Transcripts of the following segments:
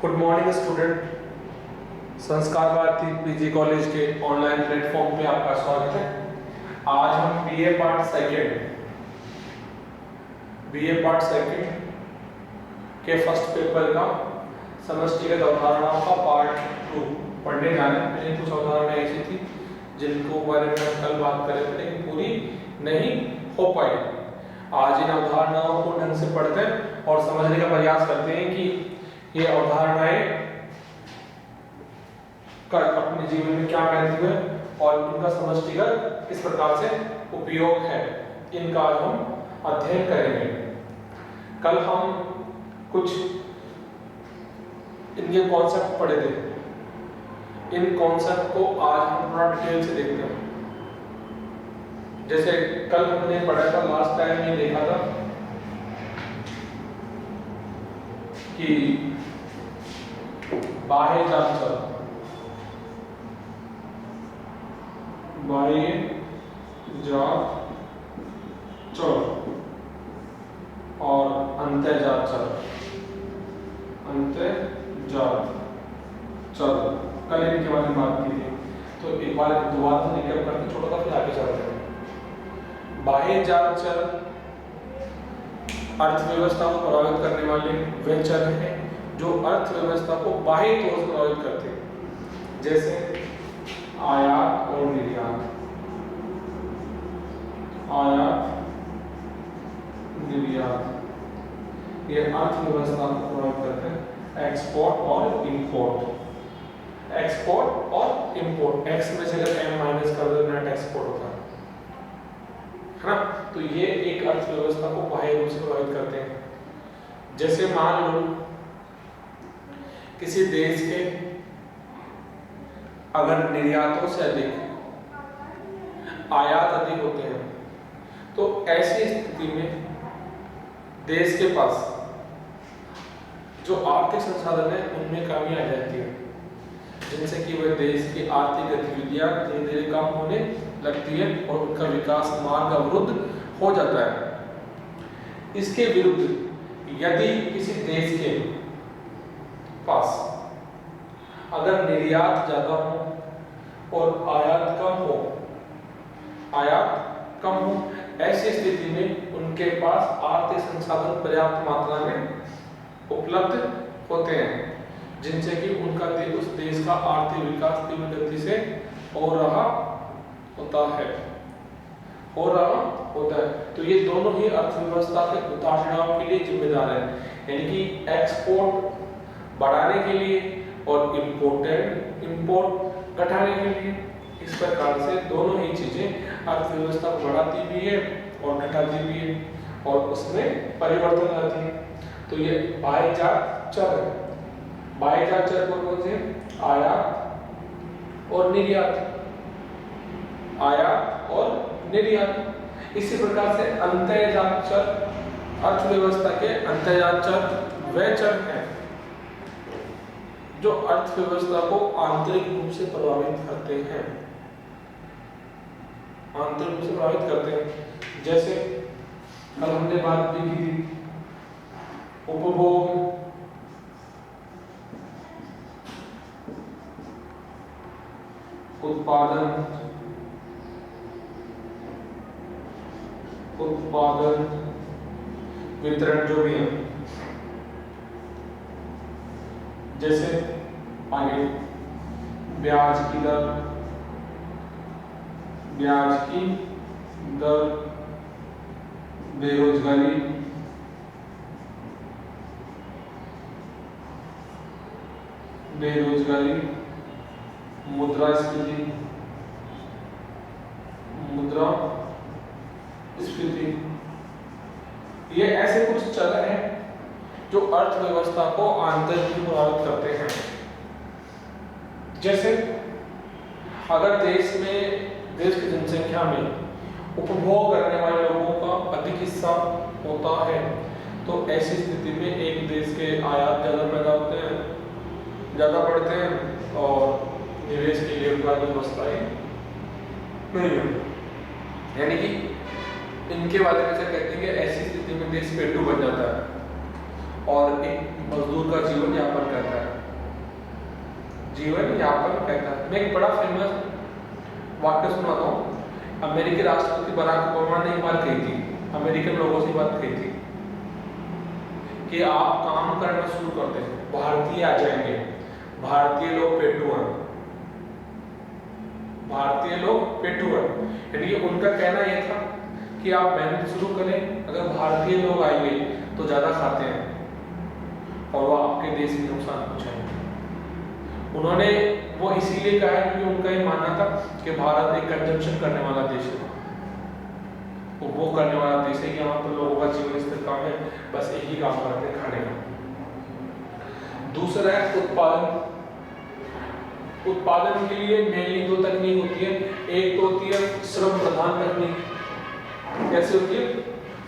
Good morning student. संस्कार Bharti PG college के online platform पे आपका स्वागत है। आज हम बीए पार्ट सेकंड के फर्स्ट पेपर का समष्टिगत अवधारणाओं का पार्ट 2 पढ़ने जाने। पहले कुछ अवधारणाएं ऐसी थी जिनको बारे में हम कल बात कर रहे थे लेकिन पूरी नहीं हो पाई। आज इन अवधारणाओं को ढंग से पढ़ते हैं और समझने का प्रयास करते हैं कि ये अवधारणाएं का अपने जीवन में क्या महत्व है और इनका समष्टिगत किस प्रकार से उपयोग है, इनका आज हम अध्ययन करेंगे। कल हम कुछ इनके कॉन्सेप्ट पढ़े थे। इन कॉन्सेप्ट को आज हम थोड़ा डिटेल से देखते हैं। जैसे कल हमने पढ़ा था, लास्ट टाइम ये देखा था कि बाह्य जात चर और अंतःजात चर कल इनके बारे में बात की थी। तो एक बार दोबारा से रिकैप करके छोटा सा फिर आगे चलते हैं। बाह्य जात चर अर्थव्यवस्था को प्रभावित करने वाले वे चर हैं जो अर्थव्यवस्था को बाह्य तौर से प्रभावित करते हैं, जैसे आयात और निर्यात। ये अर्थव्यवस्था को प्रभावित करते हैं। एक्सपोर्ट और इंपोर्ट। एक्सपोर्ट और इंपोर्ट, एक्स में से अगर एम माइनस कर दो नेट एक्सपोर्ट होता है ना। तो ये एक अर्थव्यवस्था को बाह्य रूप से प्रभावित करते हैं। जैसे मान लो किसी देश के अगर निर्यातों से अधिक आयात अधिक होते हैं तो ऐसी स्थिति में देश के पास जो आर्थिक संसाधन है उनमें कमी आ जाती है, जिनसे कि वह देश की आर्थिक गतिविधियां धीरे धीरे कम होने लगती है और उनका विकास मार्ग अवरुद्ध हो जाता है। इसके विरुद्ध यदि किसी देश के पास अगर निर्यात ज्यादा हो और आयात कम हो, ऐसी स्थिति में उनके पास आर्थिक संसाधन पर्याप्त मात्रा में उपलब्ध होते हैं, जिनसे कि उनका उस देश का आर्थिक विकास तीव्र गति से हो रहा होता है। तो ये दोनों ही अर्थव्यवस्था के उतार चढ़ाव के लिए जिम्मेदार हैं, यानी कि एक्सपोर्ट बढ़ाने के लिए और इंपोर्ट घटाने के लिए। इस प्रकार से दोनों ही चीजें अर्थव्यवस्था को बढ़ाती भी है और घटाती भी है और उसमें परिवर्तन लाती है। तो ये बाह्य जात चर है। बाह्य जात चर कौन से? आयात और निर्यात। इसी प्रकार से अंतःजात चर, अर्थव्यवस्था के अंतःजात चर वे चर हैं जो अर्थव्यवस्था को आंतरिक रूप से प्रभावित करते हैं। जैसे कल हमने बात भी की थी उपभोग, उत्पादन वितरण जो भी है। जैसे आगे ब्याज की दर, बेरोजगारी, मुद्रास्फीति, ये ऐसे कुछ चर हैं जो अर्थव्यवस्था को आंतरिक प्रभावित करते हैं। जैसे अगर देश की जनसंख्या में उपभोग करने वाले लोगों का अधिक हिस्सा होता है तो ऐसी स्थिति में एक देश के आयात ज्यादा बढ़ते हैं और निवेश के लिए उनका व्यवस्था नहीं है। यानी कि इनके बारे में से कहते हैं कि ऐसी स्थिति में देश पेटू बन जाता है और एक मजदूर का जीवन यापन करता है, जीवन यापन करता है। मैं एक बड़ा फेमस वाक्य सुनाता हूँ। अमेरिकी राष्ट्रपति बराक ओबामा ने एक बात कही थी, अमेरिकन लोगों से बात कही थी कि आप काम करना शुरू करते हैं, भारतीय आ जाएंगे, भारतीय लोग पेटू हैं, भारतीय लोग पेटू हैं। यानी कि उनका कहना यह था कि आप मेहनत शुरू करें, अगर भारतीय लोग आएंगे तो ज्यादा खाते हैं और वो आपके देश में नुकसान पहुंचाएंगे। उन्होंने वो इसीलिए कहा है क्योंकि उनका ये मानना था कि भारत एक कंजम्पशन करने वाला देश है, उपभोग करने वाला देश है कि यहाँ पर लोगों का जीवन स्तर कम है, बस एक ही काम करते हैं, खाने का। दूसरा है उत्पादन। उत्पादन के लिए मेनली 2 तकनीक होती है। एक तो होती है श्रम प्रधान तकनीक। कैसे होती है?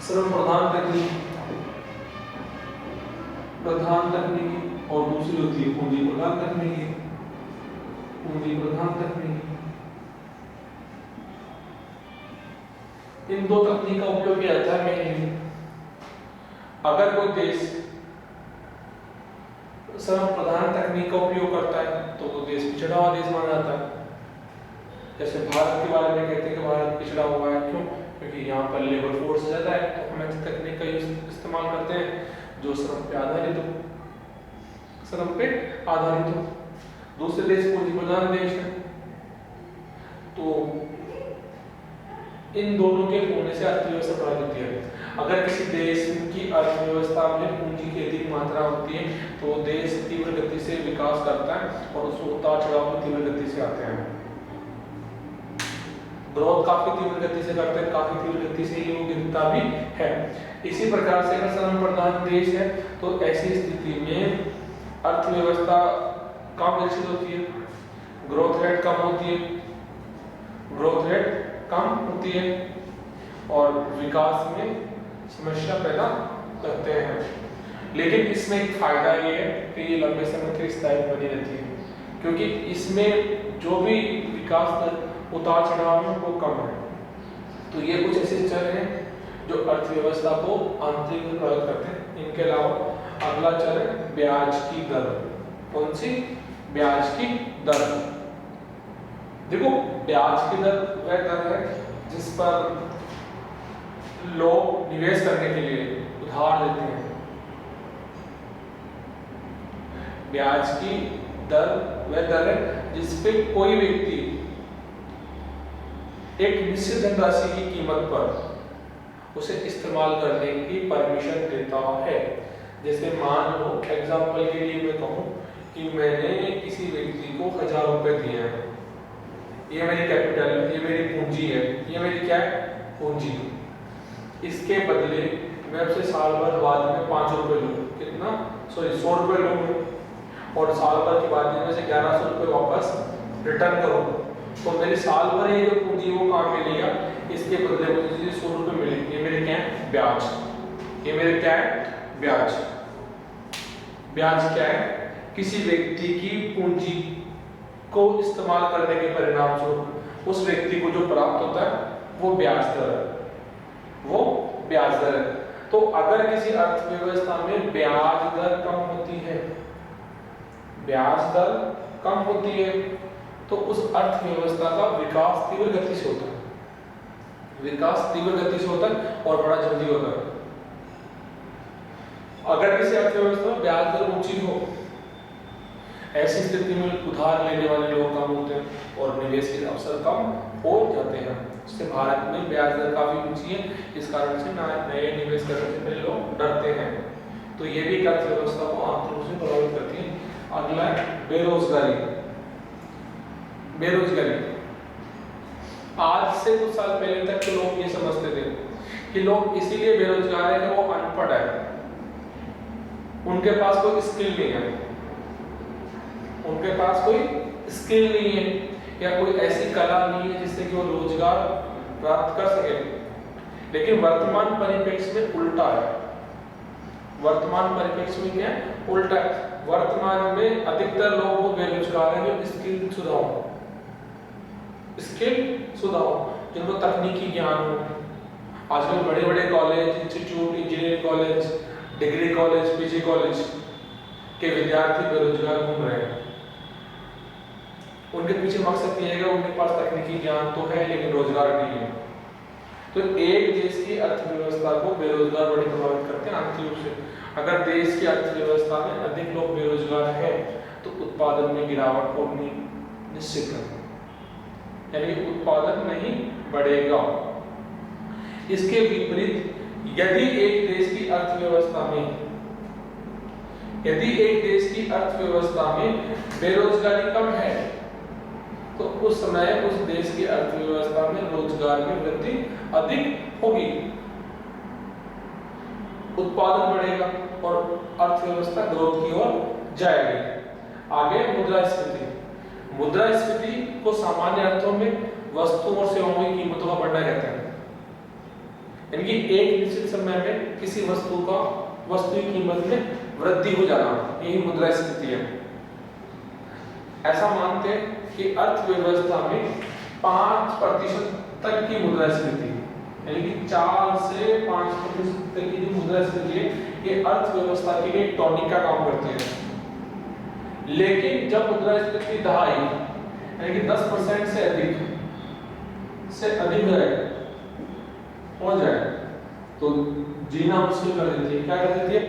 श्रम प्रधान तकनीक, प्रधान तकनीक, और दूसरी होती है पूंजी प्रधान तकनीक, पूंजी प्रधान तकनीक। इन 2 तकनीक का उपयोग किया जाता है मेनली। अगर कोई देश श्रम प्रधान तकनीक का उपयोग करता है तो वो देश पिछड़ा हुआ देश माना जाता है। जैसे भारत के बारे में कहते हैं कि भारत पिछड़ा हुआ है, क्यों? क्योंकि यहाँ पर लेबर फोर्स ज्यादा है, तो हम ऐसी तकनीक का इस्तेमाल करते हैं जो श्रम पे आधारित हो, श्रम पे आधारित हो। दूसरे देश पूंजी प्रधान देश है, तो इन दोनों के होने से अर्थव्यवस्था प्रभावित होती है। अगर किसी देश की अर्थव्यवस्था में पूंजी की अधिक मात्रा होती है तो देश तीव्र गति से विकास करता है और उसमें उतार चढ़ाव भी तीव्र गति से आते हैं। ग्रोथ काफी तीव्र गति से करते हैं, काफी तीव्र गति से ये गिरता भी है। इसी प्रकार से अगर श्रम प्रधान देश है तो ऐसी स्थिति में अर्थव्यवस्था कम विकसित होती है, ग्रोथ रेट कम होती है, ग्रोथ रेट कम होती है और विकास में समस्या पैदा करते हैं। लेकिन इसमें एक फायदा ये है कि ये लंबे समय तक स्थायी बनी रहती है, क्योंकि इसमें जो भी विकास दर उतार चढ़ाव है वो कम है। तो ये कुछ ऐसे चर हैं जो अर्थव्यवस्था को आंतरिक रूप से प्रभावित करते हैं। इनके अलावा अगला चर है ब्याज की दर। कौन सी? ब्याज की दर। देखो, ब्याज की दर वह दर है जिस पर लोग निवेश करने के लिए उधार लेते हैं। ब्याज की दर वह दर है जिस पे कोई व्यक्ति एक निश्चित धनराशि की कीमत पर उसे इस्तेमाल करने की परमिशन देता है। जैसे मान लो, एग्जाम्पल के लिए मैं कहूँ कि मैंने किसी व्यक्ति को 1000 रुपए दिए हैं, ये मेरी कैपिटल है, ये मेरी पूंजी है, ये मेरी क्या है? पूंजी। इसके बदले मैं आपसे साल भर बाद में 5 रुपए लूँ, कितना? 100 रुपए लूँ और साल भर के बाद में से 1100 रुपए वापस रिटर्न करूँ, तो मेरे साल भर ये जो पूंजी वो काम मिलेगा, इसके बदले मुझे 100 रुपए मिलेंगे। ये मेरे क्या है? ब्याज। ये मेरे क्या है? ब्याज। ब्याज क्या है? किसी व्यक्ति की पूंजी को इस्तेमाल करने के परिणाम स्वरूप उस व्यक्ति को जो प्राप्त होता है वो ब्याज दर है, वो ब्याज दर है। तो अगर किसी अर्थव्यवस्था में ब्याज दर कम होती है, ब्याज दर कम होती है, तो उस अर्थव्यवस्था का विकास तीव्र गति से होता है, विकास तीव्र गति से होता है और बड़ा जल्दी होता है। अगर किसी अर्थव्यवस्था में ब्याज दर ऊंची हो, ऐसी स्थिति में उधार लेने वाले लोग कम होते हैं और निवेश के अवसर कम हो जाते हैं। इससे भारत में ब्याज दर काफी ऊंची है, इस कारण से नए निवेश करने से पहले लोग डरते हैं। तो ये भी अर्थव्यवस्था को आंतरिक रूप से प्रभावित करती है। अगला है बेरोजगारी। बेरोजगारी, आज से कुछ साल पहले तक तो लोग ये समझते थे कि लोग इसीलिए बेरोजगार है कि वो अनपढ़ है, उनके पास कोई स्किल नहीं है, उनके पास कोई स्किल नहीं है या कोई ऐसी कला नहीं है जिससे कि वो रोजगार प्राप्त कर सके। लेकिन वर्तमान परिप्रेक्ष्य में उल्टा है। वर्तमान परिप्रेक्ष्य में क्या है? उल्टा है। वर्तमान में अधिकतर लोग वो बेरोजगार हैं जो स्किल शुदा हो, स्किल शुदा हो, जिनको तकनीकी ज्ञान हो। आजकल बड़े बड़े college, institute, engineering college, degree college, PG college कि विद्यार्थी बेरोजगार घूम रहे हैं, उनके पीछे मकसद ये है उनके पास तकनीकी ज्ञान तो है लेकिन रोजगार नहीं है। तो एक देश की अर्थव्यवस्था को बेरोजगार बड़ी प्रभावित करते हैं आर्थिक रूप से। अगर देश की अर्थव्यवस्था में अधिक लोग बेरोजगार हैं तो उत्पादन में गिरावट होनी निश्चित है, यानी उत्पादन नहीं बढ़ेगा। इसके विपरीत यदि एक देश की अर्थव्यवस्था में बेरोजगारी कम है तो उस समय उस देश की अर्थव्यवस्था में रोजगार में वृद्धि अधिक होगी, उत्पादन बढ़ेगा और अर्थव्यवस्था ग्रोथ की ओर जाएगी। आगे मुद्रास्फीति। मुद्रास्फीति को सामान्य अर्थों में वस्तुओं और सेवाओं की कीमतों का बढ़ना कहते हैं, यानी कि एक निश्चित समय में किसी वस्तु की कीमत में वृद्धि हो जाना, यही मुद्रास्फीति है। ऐसा मानते हैं कि अर्थव्यवस्था में 5% तक की मुद्रास्फीति, यानी कि 4 से 5% तक की जो मुद्रास्फीति है ये अर्थव्यवस्था के लिए टॉनिक का काम करती है। लेकिन जब मुद्रास्फीति दहाई यानी कि 10% से अधिक हो जाए तो जीना मुश्किल कर देती है। क्या कर देती है?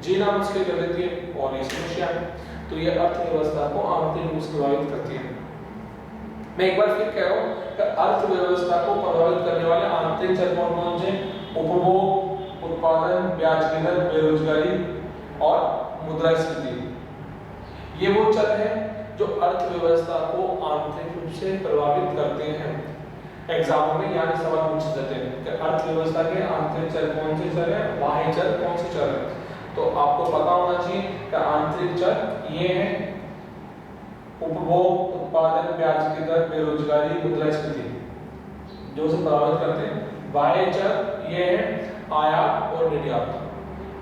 जीना मुश्किल कर देती है और ये समस्या है। तो ये अर्थव्यवस्था को आंतरिक रूप से प्रभावित करती है। मैं एक बार फिर कह रहा हूँ कि अर्थव्यवस्था को प्रभावित करने वाले आंतरिक चर कौन से? उपभोग, उत्पादन, ब्याज की दर, बेरोजगारी और मुद्रास्फीति। ये वो चर हैं जो अर्थव्यवस्था को आंतरिक रूप से प्रभावित करते हैं। एग्जाम में यहाँ सवाल पूछ जाते हैं कि अर्थव्यवस्था के आंतरिक चर कौन से चर हैं, बाह्य चर कौन से चर हैं। तो आपको पता होना चाहिए कि आंतरिक चर ये हैं उपभोग, उत्पादन, ब्याज की दर, बेरोजगारी, मुद्रास्फीति जो उसे प्रभावित करते हैं। बाह्य चर ये है आयात और निर्यात,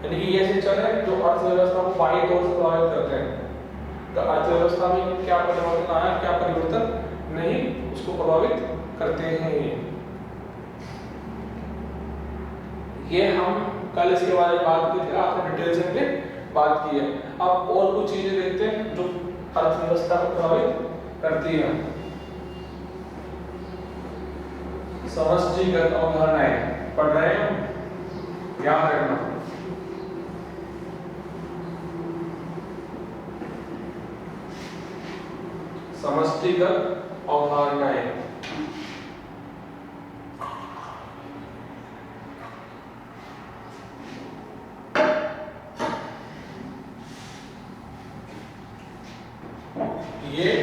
यानी कि ये ऐसे चर हैं जो अर्थव्यवस्था को बाह्य तौर से प्रभावित करते हैं। तो अर्थव्यवस्था में क्या परिवर्तन आया, क्या परिवर्तन नहीं, उसको प्रभावित करते हैं। ये हम कल इसके बारे में बात की थी, आपने डिटेल से बात की है। अब और कुछ चीजें देखते हैं जो अर्थव्यवस्था को प्रभावित करती है। समष्टिगत अवधारणाएं पढ़ रहे हैं, याद रखना। समष्टिगत अवधारणाएं ये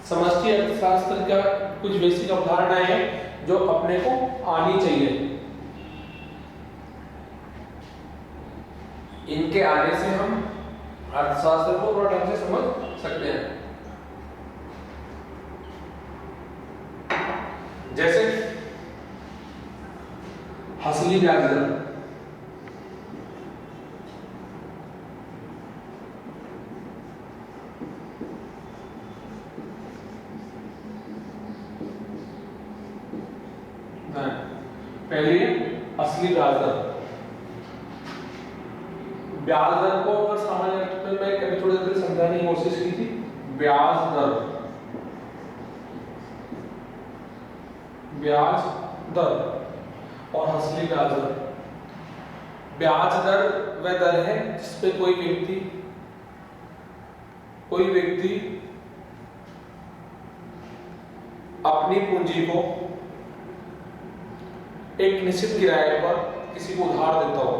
समष्टि अर्थशास्त्र का कुछ बेसिक अवधारणाएं हैं जो अपने को आनी चाहिए। इनके आने से हम अर्थशास्त्र को थोड़ा ढंग से समझ सकते हैं। जैसे असली ब्याज दर, पहले असली ब्याज दर। ब्याज दर को अगर सामान्य अर्थ में मैं कभी थोड़ी देर समझाने की कोशिश की थी। ब्याज दर और असली ब्याज दर। ब्याज दर वह दर है जिसपे कोई व्यक्ति अपनी पूंजी को एक निश्चित किराए पर किसी को उधार देता हो,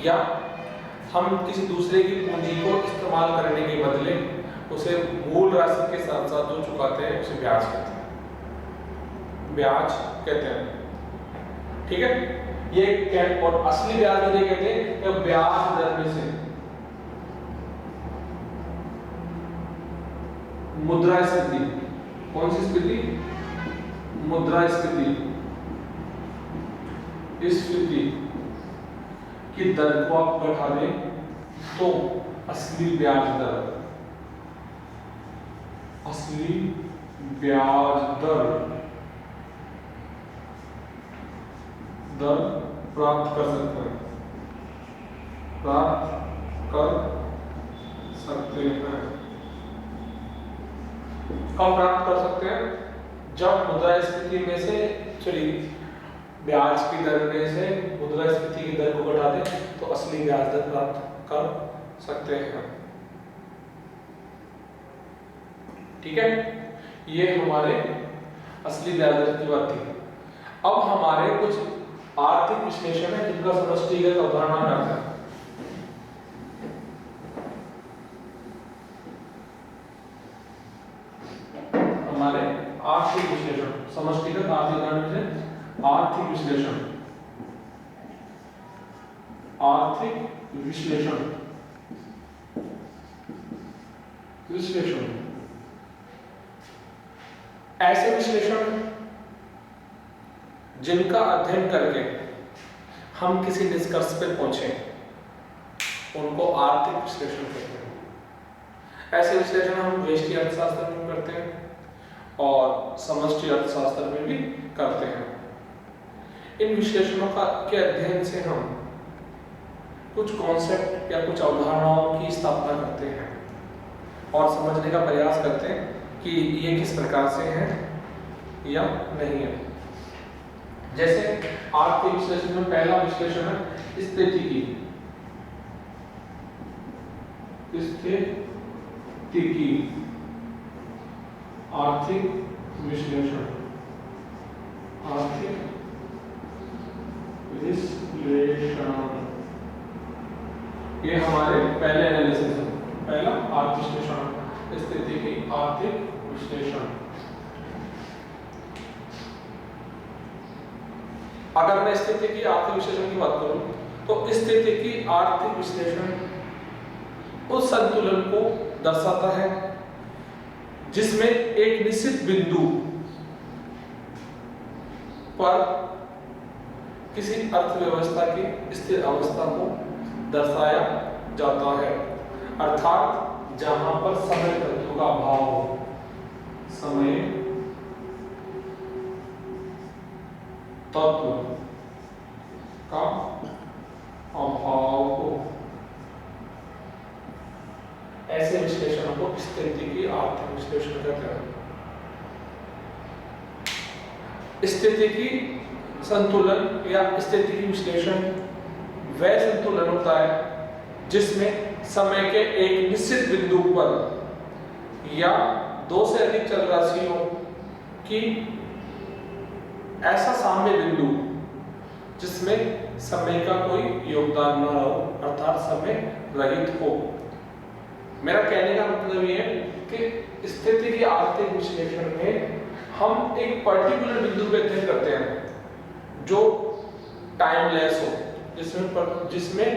या हम किसी दूसरे की पूंजी को इस्तेमाल करने के बदले उसे मूल राशि के साथ साथ जो चुकाते हैं उसे ब्याज कहते हैं। ठीक है, ये और असली ब्याज दर कहते हैं कि ब्याज दर में से मुद्रास्फीति, कौन सी स्थिति? मुद्रास्फीति, इस स्थिति की दर को आप घटा दें तो असली ब्याज दर प्राप्त कर सकते हैं। प्राप्त कर सकते हैं। कब प्राप्त कर सकते हैं? जब मुद्रास्फीति में से चलिए ब्याज की दर में से मुद्रास्फीति की दर को घटा दें तो असली ब्याज दर प्राप्त कर सकते हैं। ठीक है, ये हमारे असली ब्याज दर की बात थी। अब हमारे कुछ आर्थिक विश्लेषण है जिनका समष्टिगत अवधारणा में आता है। हमारे आर्थिक विश्लेषण, समष्टिगत आर्थिक विश्लेषण, आर्थिक विश्लेषण, विश्लेषण ऐसे विश्लेषण जिनका अध्ययन करके हम किसी निष्कर्ष पर पहुंचे उनको आर्थिक विश्लेषण कहते हैं। ऐसे विश्लेषण हम व्यष्टि अर्थशास्त्र में करते हैं और समष्टि अर्थशास्त्र में भी करते हैं। इन विश्लेषणों के अध्ययन से हम कुछ कॉन्सेप्ट या कुछ अवधारणाओं की स्थापना करते हैं और समझने का प्रयास करते हैं कि ये किस प्रकार से है या नहीं है। जैसे आर्थिक विश्लेषण में पहला विश्लेषण है स्थितिकी। स्थितिकी आर्थिक विश्लेषण, आर्थिक विश्लेषण ये हमारे पहले एनालिसिस है। पहला आर्थिक विश्लेषण, स्थिति की आर्थिक विश्लेषण। अगर मैं स्थिति की आर्थिक विश्लेषण की बात करूं तो स्थिति की आर्थिक विश्लेषण उस संतुलन को दर्शाता है जिसमें एक निश्चित बिंदु पर किसी अर्थव्यवस्था की स्थिर अवस्था को दर्शाया जाता है, अर्थात जहां पर समय तत्व का अभाव हो, समय तत्व का अभाव हो। ऐसे विश्लेषण को स्थिति की आर्थिक विश्लेषण कहते हैं। स्थिति की संतुलन या स्थिति की विश्लेषण वह संतुलन होता है जिसमें समय के एक निश्चित बिंदु पर या दो से अधिक चल राशियों की ऐसा साम्य बिंदु जिसमें समय का कोई योगदान न हो, अर्थात समय रहित हो। मेरा कहने का मतलब ये है कि स्थिति की आर्थिक विश्लेषण में हम एक पर्टिकुलर बिंदु पे अध्ययन करते हैं जो टाइमलेस हो, जिसमें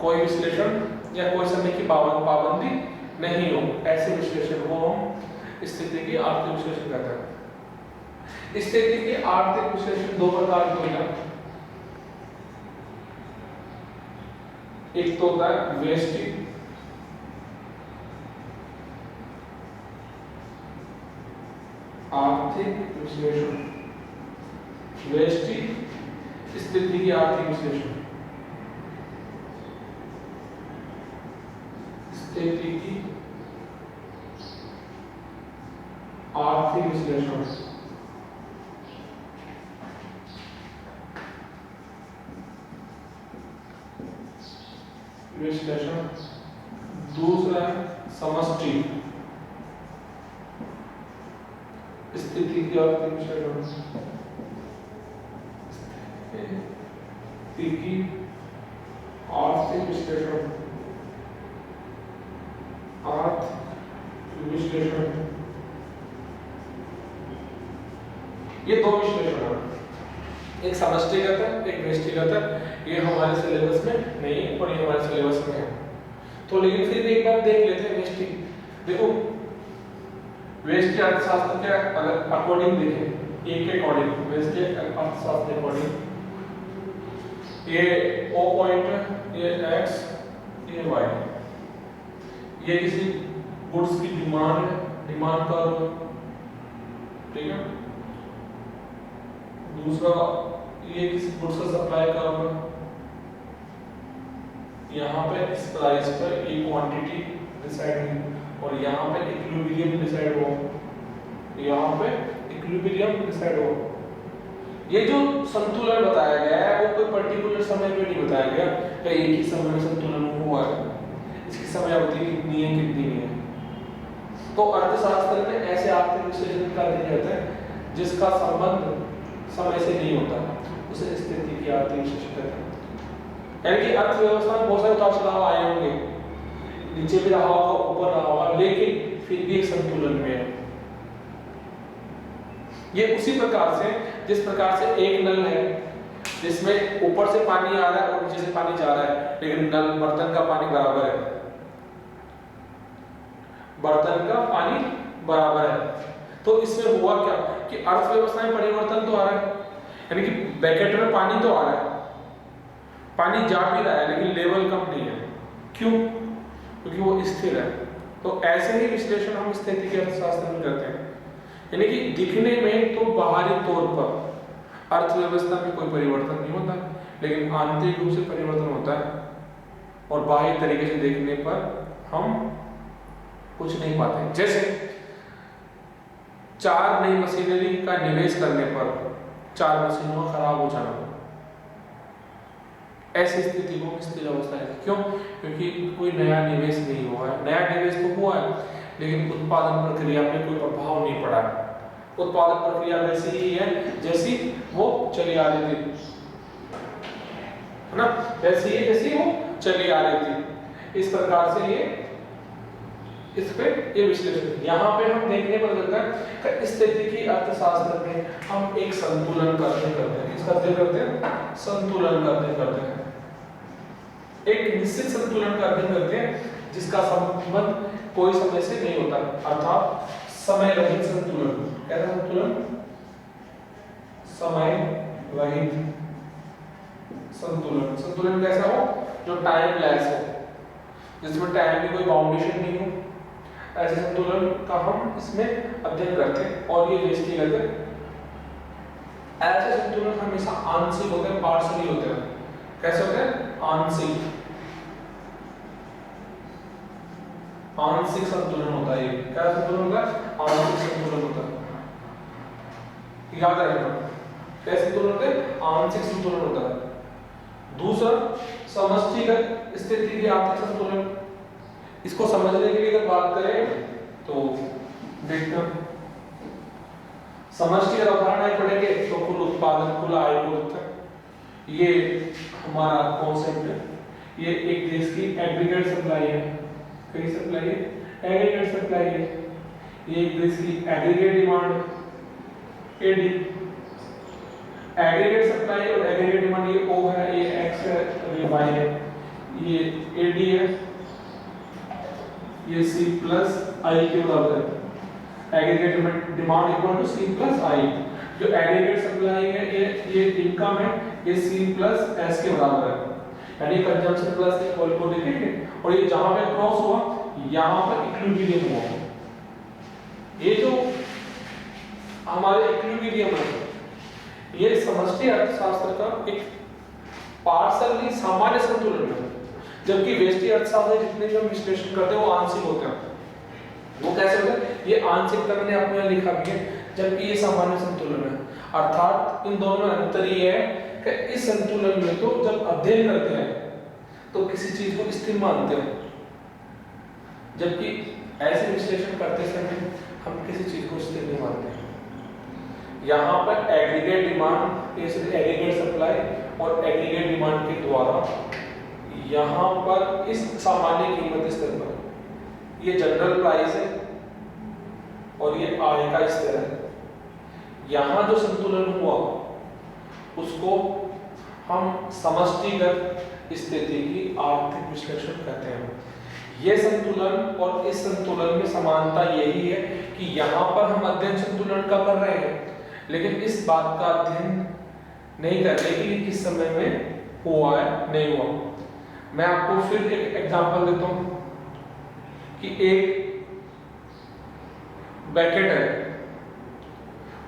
कोई विश्लेषण या कोई समय की पाबंदी नहीं हो। ऐसे विश्लेषण को हम स्थिति की आर्थिक विश्लेषण कहते हैं। स्थिति की आर्थिक विश्लेषण दो प्रकार के होते हैं। एक तो होता है व्यष्टि आर्थिक विश्लेषण, व्यष्टि स्थिति की आर्थिक विश्लेषण, स्थिति की आर्थिक विश्लेषण। विश्लेषण दूसरा है समष्टि स्थिति की आर्थिक विश्लेषण, स्थिति की आर्थिक विश्लेषण, आर्थिक विश्लेषण। ये दो विश्लेषण है, एक समष्टिगत है, एक व्यष्टिगत है। ये हमारे सिलेबस में नहीं है और ये हमारे सिलेबस में है। तो लेकिन फिर एक बार देख लेते हैं व्यष्टि। देखो व्यष्टि अर्थशास्त्र के अकॉर्डिंग देखें, एक के अकॉर्डिंग व्यष्टि अर्थशास्त्र के अकॉर्डिंग ये O पॉइंट, ये X, ये Y, ये किसी गुड्स की डिमांड कर्व, ठीक है। दूसरा ये किसी गुड्स का सप्लाई कर्व, यहाँ पे इस प्राइस पर एक क्वांटिटी डिसाइड हुई और यहाँ पे इक्विलिब्रियम डिसाइड हुआ, यहाँ पे इक्विलिब्रियम डिसाइड हुआ। ये जो संतुलन बताया गया है वो कोई पर्टिकुलर समय पे नहीं बताया गया कि एक ही समय में संतुलन हुआ है, इसकी समयावधि कितनी है कितनी नहीं है। तो अर्थशास्त्र में ऐसे आर्थिक विश्लेषण कर दिए जाते हैं जिसका संबंध समय से नहीं होता, उसे स्थिति की आर्थिक विश्लेषण कहते हैं। यानी कि अर्थव्यवस्था में बहुत सारे उतार चढ़ाव आए होंगे, नीचे भी रहा होगा ऊपर रहा होगा, लेकिन फिर भी एक संतुलन में है। ये उसी प्रकार से जिस प्रकार से एक नल है जिसमें ऊपर से पानी आ रहा है और नीचे से पानी जा रहा है, लेकिन नल बर्तन का पानी बराबर है, बर्तन का पानी बराबर है। तो इसमें हुआ क्या कि अर्थव्यवस्था में परिवर्तन तो आ रहा है, यानी कि बैकेट में पानी तो आ रहा है, पानी जा भी रहा है लेकिन लेवल कम नहीं है। क्यों? क्योंकि वो स्थिर है। तो ऐसे ही विश्लेषण हम स्थिति के अर्थशास्त्र में करते हैं, यानी कि दिखने में तो बाहरी तौर पर अर्थव्यवस्था में कोई परिवर्तन नहीं होता, लेकिन आंतरिक रूप से परिवर्तन होता है और बाहरी तरीके से देखने पर हम कुछ नहीं पाते। जैसे 4 नई मशीनरी का निवेश करने पर 4 मशीनों का खराब हो जाना, ऐसी स्थिति को स्थिर अवस्था है। क्यों? क्योंकि कोई नया निवेश नहीं हुआ है, नया निवेश तो हुआ है लेकिन उत्पादन प्रक्रिया पे कोई प्रभाव नहीं पड़ा है। उत्पादन प्रक्रिया वैसी ही है जैसी वो चली आ रही थी, है ना, वैसी ही जैसी वो चली आ रही थी। इस प्रकार से ये इस पे ये विश्लेषण यहाँ पे हम देखने पर लगता है कि स्थिति की अर्थशास्त्र में हम एक संतुलन करते हैं, इसका अध्ययन करते हैं, संतुलन करते हैं, एक निश्चित संतुलन का अध्ययन करते हैं जिसका संबंध कोई समय से नहीं होता, अर्थात समय रहित संतुलन। कैसा संतुलन? समय रहित संतुलन। संतुलन कैसा हो? जो टाइम लेस हो, जिसमें टाइम की कोई बाउंडेशन नहीं हो, ऐसे संतुलन का हम इसमें अध्ययन करते हैं। और ये व्यष्टिगत है, ऐसे संतुलन हमेशा आंशिक होते हैं, पार्शियली होते हैं। कैसे होते हैं? आंशिक संतुलन होता है। क्या संतुलन होता है? आंशिक संतुलन होता है, याद रखना। कैसे संतुलन होते हैं? आंशिक संतुलन होता है। दूसरा समष्टिगत स्थिति की आर्थिक संतुलन। इसको समझने के लिए अगर बात करें तो देखते हैं, समष्टिगत अवधारणाएं पढ़ेंगे तो कुल उत्पादन, कुल आय, कुल, ये हमारा कॉन्सेप्ट है। ये एक देश की एग्रीगेट सप्लाई है, कई सप्लाई है, एग्रीगेट सप्लाई है। ये एक देश की aggregate demand, AD, aggregate supply और एग्रीगेट डिमांड, ये ओ है, ये एक्स है, ये वाई है, ये एडी है, ये सी प्लस आई के बराबर है। Aggregate demand equal to C plus I. जो एग्रीगेट सप्लाई है ये इनकम है, ये सी प्लस एस के बराबर है, यानी कंजम्पशन प्लस इक्वल को देखेंगे। और ये जहां पे क्रॉस हुआ यहां पर इक्विलिब्रियम हुआ। ये जो हमारे इक्विलिब्रियम है ये समष्टि अर्थशास्त्र का एक पार्शियली सामान्य संतुलन है, जबकि व्यष्टि अर्थशास्त्र जितने भी हम विश्लेषण करते हैं वो आंशिक होते हैं। वो कैसे होते हैं? ये आंशिकता मैंने आपको यहाँ लिखा भी है, जबकि ये सामान्य संतुलन है। अर्थात इन दोनों में अंतर ये है कि इस संतुलन में तो जब अध्ययन करते हैं तो किसी चीज को स्थिर मानते हैं, जबकि ऐसे विश्लेषण करते समय हम किसी चीज को स्थिर नहीं मानते। यहाँ पर एग्रीगेट डिमांड, एग्रीगेट सप्लाई और एग्रीगेट डिमांड के द्वारा यहाँ पर इस सामान्य कीमत स्तर पर ये जनरल प्राइस है और ये आय का स्तर है। यहाँ जो संतुलन हुआ उसको हम समष्टिगत स्थिति की आर्थिक विश्लेषण कहते हैं। ये संतुलन और इस संतुलन में समानता यही है कि यहाँ पर हम अध्ययन संतुलन का कर रहे हैं, लेकिन इस बात का अध्ययन नहीं कर रहे कि किस समय में हुआ है नहीं हुआ। मैं आपको फिर एक एग्जांपल देता हूँ कि एक बैकेट है,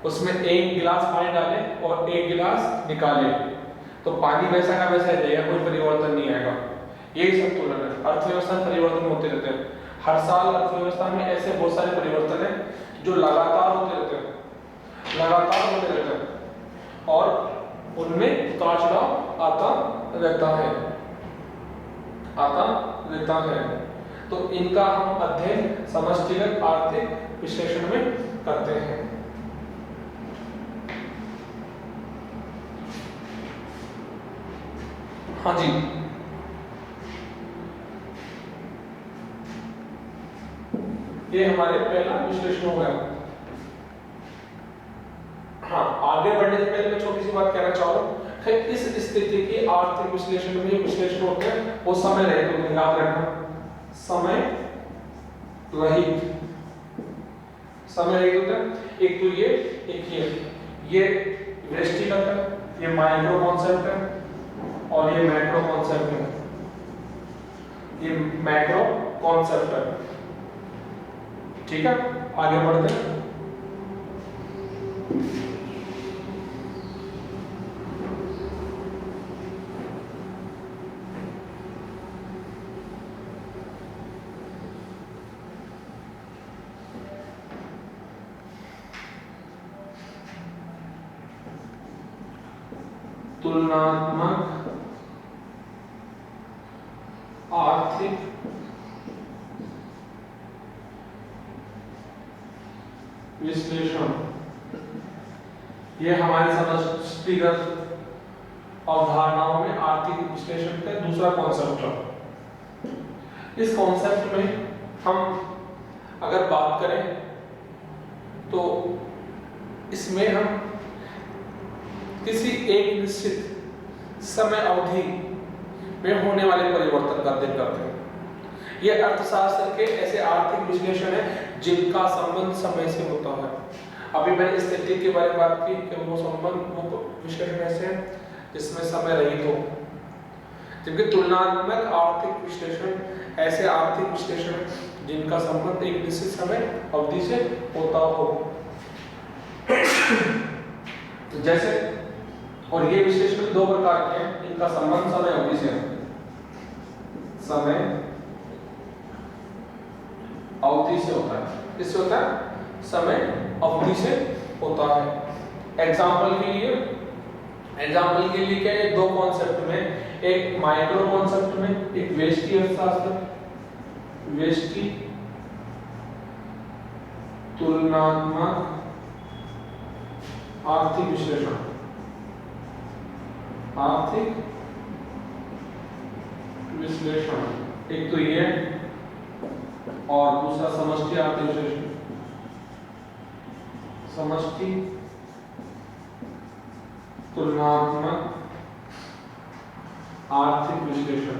उसमें एक गिलास पानी डालें और एक गिलास निकालें तो पानी वैसा का वैसा रहेगा, कोई परिवर्तन नहीं आएगा। यही संतुलन है। अर्थव्यवस्था में परिवर्तन होते रहते हैं, हर साल अर्थव्यवस्था में ऐसे बहुत सारे परिवर्तन हैं जो लगातार होते रहते हैं, लगातार होते रहते हैं और उनमें उतार चढ़ाव आता रहता है, आता रहता है। तो इनका हम अध्ययन समष्टिगत आर्थिक विश्लेषण में करते हैं। हाँ जी, ये हमारे पहला विश्लेषण हो गया। हाँ, आगे बढ़ने से पहले मैं छोटी सी बात कहना चाह रहा हूँ। इस स्थिति की आर्थिक विश्लेषण में जो विश्लेषण होते हैं वो समय रहित होते हैं, याद रखना, समय रहित, समय रहित होता है। एक तो ये, एक ये व्यष्टिगत है, ये माइक्रो कॉन्सेप्ट है और ये मैक्रो कॉन्सेप्ट है, ये मैक्रो कॉन्सेप्ट है। ठीक है, आगे बढ़ते हैं। तुलनात्मक आर्थिक विश्लेषण, यह हमारे समष्टिगत अवधारणाओं में आर्थिक विश्लेषण का दूसरा कॉन्सेप्ट है। इस कॉन्सेप्ट में हम अगर बात करें तो इसमें हम किसी एक निश्चित समय अवधि में होने वाले परिवर्तन का अध्ययन करते हैं। यह अर्थशास्त्र के ऐसे आर्थिक विश्लेषण है जिनका संबंध समय से होता है। अभी मैंने स्थिति के बारे में बात की कि वो संबंध, वो विश्लेषण ऐसे है जिसमें समय रहित हो, जबकि तुलनात्मक आर्थिक विश्लेषण ऐसे आर्थिक विश्लेषण है जिनका संबंध एक निश्चित समय अवधि से होता हो। तो जैसे, और ये विश्लेषण दो प्रकार के हैं, इनका संबंध समय अवधि से है, समय अवधि से होता है। किससे होता है? समय अवधि से होता है। एग्जाम्पल के लिए क्या है, दो कॉन्सेप्ट में, एक माइक्रो कॉन्सेप्ट में, एक व्यष्टि अर्थशास्त्र, व्यष्टि तुलनात्मक आर्थिक विश्लेषण, आर्थिक विश्लेषण, एक तो ये और दूसरा समष्टि आर्थिक विश्लेषण, समष्टि तुलनात्मक आर्थिक विश्लेषण।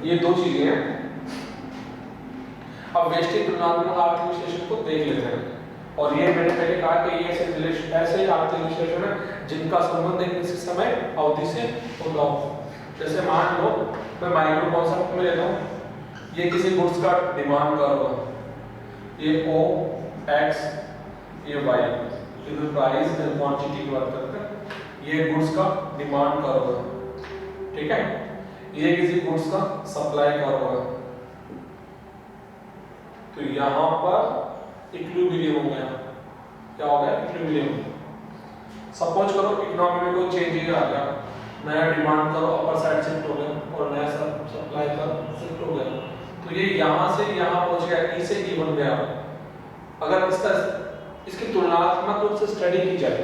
ये दो चीजें हैं। अब व्यष्टि तुलनात्मक आर्थिक विश्लेषण को देख लेते हैं। और ये मैंने पहले कहा कि ये ऐसे आर्थिक विश्लेषण है जिनका संबंध एक निश्चित समय अवधि से होता हो। जैसे मान लो मैं माइक्रो कॉन्सेप्ट में लेता हूँ, ये किसी गुड्स का डिमांड कर्व है, ये O, X, ये Y, ये प्राइस एंड क्वांटिटी की बात करते हैं। ये गुड्स का डिमांड कर्व है, ठीक है। ये किसी गुड्स का सप्लाई कर्व है। तो यहाँ पर इक्विलिब्रियम हो गया। क्या हो गया? इक्विलिब्रियम। सपोज करो इकोनॉमी में कोई चेंज आ गया, नया डिमांड करो अपर साइड शिफ्ट हो गया और नया सप्लाई का शिफ्ट हो गया, तो ये यहाँ से यहाँ पहुंच गया, ई से ई बन गया। अगर इसकी तुलनात्मक रूप से स्टडी की जाए,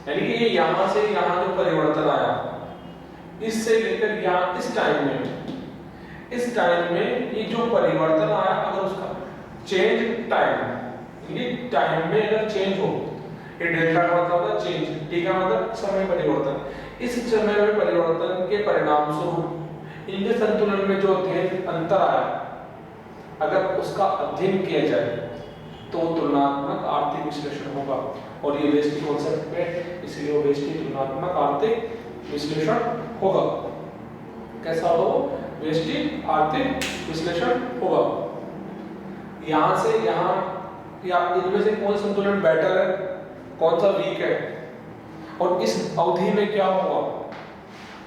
यानी कि ये यहाँ से यहाँ जो परिवर्तन आया, इससे लेकर यहाँ इस टाइम में ये जो परिवर्तन आया, अगर उसका चेंज टाइम में अगर चेंज हो, ये डेल्टा का मतलब है चेंज, टी का मतलब समय परिवर्तन। इस समय में परिवर्तन के परिणाम स्वरूप इनके संतुलन में जो अंतर आया, अगर उसका अध्ययन किया जाए तो तुलनात्मक आर्थिक विश्लेषण होगा। और ये व्यष्टि कॉन्सेप्ट पे, इसलिए वो व्यष्टि तुलनात्मक आर्थिक विश्लेषण होगा। कैसा होगा? व्यष्टि आर्थिक विश्लेषण होगा। यहाँ से यहाँ या इनमें से कौन संतुलन बेटर है, कौन सा वीक है, और इस अवधि में क्या हुआ,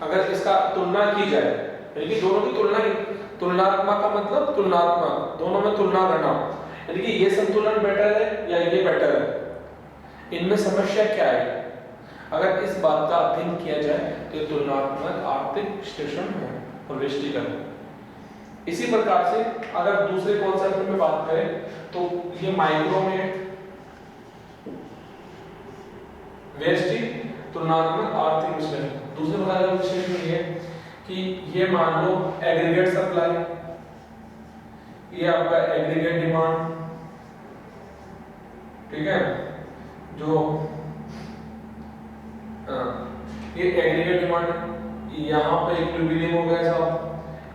अगर इसका तुलना की जाए, यानी कि दोनों की तुलना, तुलनात्मक का मतलब तुलनात्मक, दोनों में तुलना करना, यानी कि ये संतुलन बेटर है या ये बेटर है, इनमें समस्या क्या है, अगर इस बात का अध्ययन किया जाए तो तुलनात्मक आर्थिक विश्लेषण है और व्यष्टिगत। इसी प्रकार से अगर दूसरे कॉन्सेप्ट में बात करें तो ये माइक्रो में व्यष्टि तुलनात्मक आर्थिक विश्लेषण। दूसरे प्रकार का विश्लेषण ये कि ये मान लो एग्रीगेट सप्लाई, ये आपका एग्रीगेट डिमांड, ठीक है, जो ये एग्रीगेट डिमांड, यहाँ पे इक्विलिब्रियम हो गया साहब,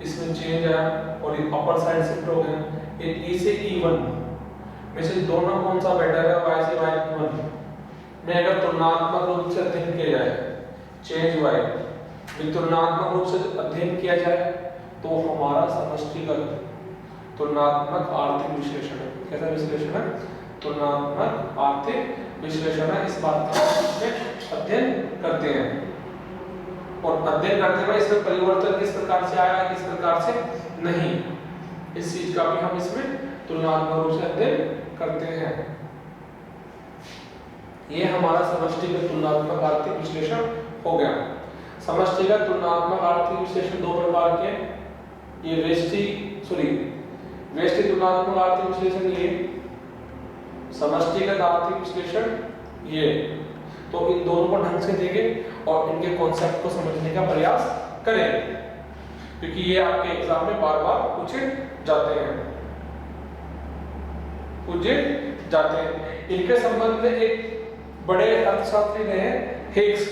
इसमें चेंज आया और ये अपर साइड शिफ्ट हो गया, ये ई से E1 में से दोनों कौन सा बेटर है, y से Y1 में अगर तुलनात्मक रूप से अध्ययन किया जाए, चेंज y में तुलनात्मक रूप से अध्ययन किया जाए तो हमारा समष्टिगत तुलनात्मक आर्थिक विश्लेषण है। कैसा विश्लेषण है? तुलनात्मक आर्थिक विश्लेषण है। इस बात का अध्ययन करते हैं और अध्ययन करते हुए इसमें परिवर्तन किस प्रकार से आया, किस प्रकार से नहीं, इस चीज का भी हम इसमें तुलनात्मक रूप से अध्ययन करते हैं। ये हमारा समष्टिगत तुलनात्मक आर्थिक विश्लेषण हो गया। समष्टिगत तुलनात्मक आर्थिक विश्लेषण दो प्रकार के, ये व्यष्टि तुलनात्मक आर्थिक विश्लेषण, ये समष्टिगत आर्थिक विश्लेषण ये। तो इन दोनों को ढंग से देखें और इनके कॉन्सेप्ट को समझने का प्रयास करें, क्योंकि ये आपके एग्जाम में बार बार पूछे जाते हैं। इनके संबंध में एक बड़े अर्थशास्त्री रहे हैं हिग्स,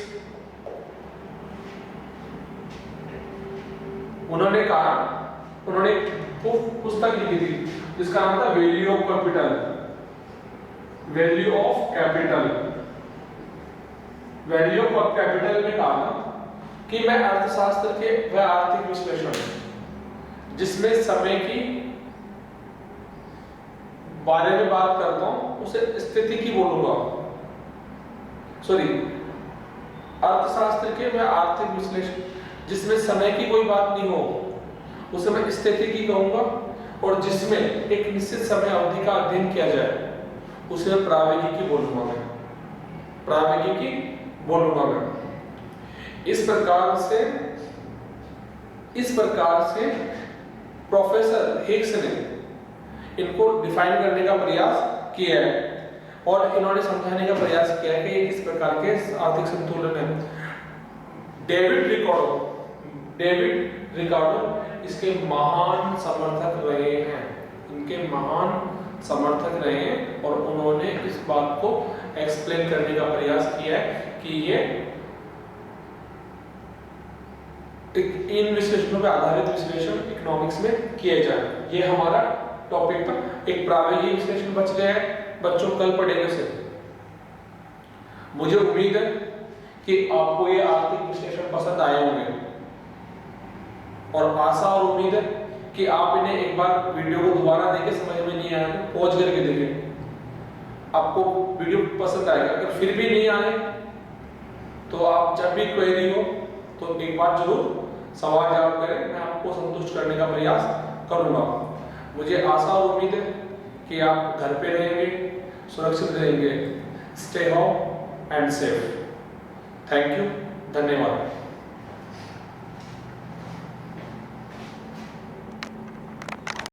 उन्होंने पुस्तक लिखी थी जिसका नाम था value of capital. Value of capital में कहा कि मैं अर्थशास्त्र के वह आर्थिक विश्लेषण जिसमें समय की बारे में बात करता हूं उसे स्थिति की बोलूंगा, अर्थशास्त्र के वह आर्थिक विश्लेषण जिसमें समय की कोई बात नहीं हो उसे मैं स्थिति की कहूंगा, और जिसमें एक निश्चित समय अवधि का अध्ययन किया जाए उसे मैं प्रावैगिकी बोलूंगा मैं। इस प्रकार से प्रोफेसर हिग्स ने इनको डिफाइन करने का प्रयास किया है और इन्होंने समझाने का प्रयास किया है कि ये किस प्रकार के आर्थिक संतुलन है। डेविड रिकार्डो इसके महान समर्थक रहे हैं, और उन्होंने इस बात को एक्सप्लेन करने का प्रयास किया है कि ये इन विश्लेषणों पर आधारित विश्लेषण इकोनॉमिक्स में किए जाए। ये हमारा टॉपिक पर एक प्रावैगिक विश्लेषण बच गया है, बच्चों कल पढ़ेंगे उसे। मुझे उम्मीद है कि आपको ये आर्थिक विश्लेषण पसंद आए होंगे और आशा और उम्मीद है कि आप इन्हें एक बार वीडियो को दोबारा देखें, समझ में नहीं आया तो पॉज करके देखें, आपको वीडियो पसंद आएगा। अगर फिर भी नहीं आए तो आप जब भी क्वेरी हो तो एक बार जरूर सवाल जवाब करें, मैं आपको संतुष्ट करने का प्रयास करूंगा। मुझे आशा और उम्मीद है कि आप घर पे रहेंगे, सुरक्षित रहेंगे। Stay home and safe. Thank you, धन्यवाद।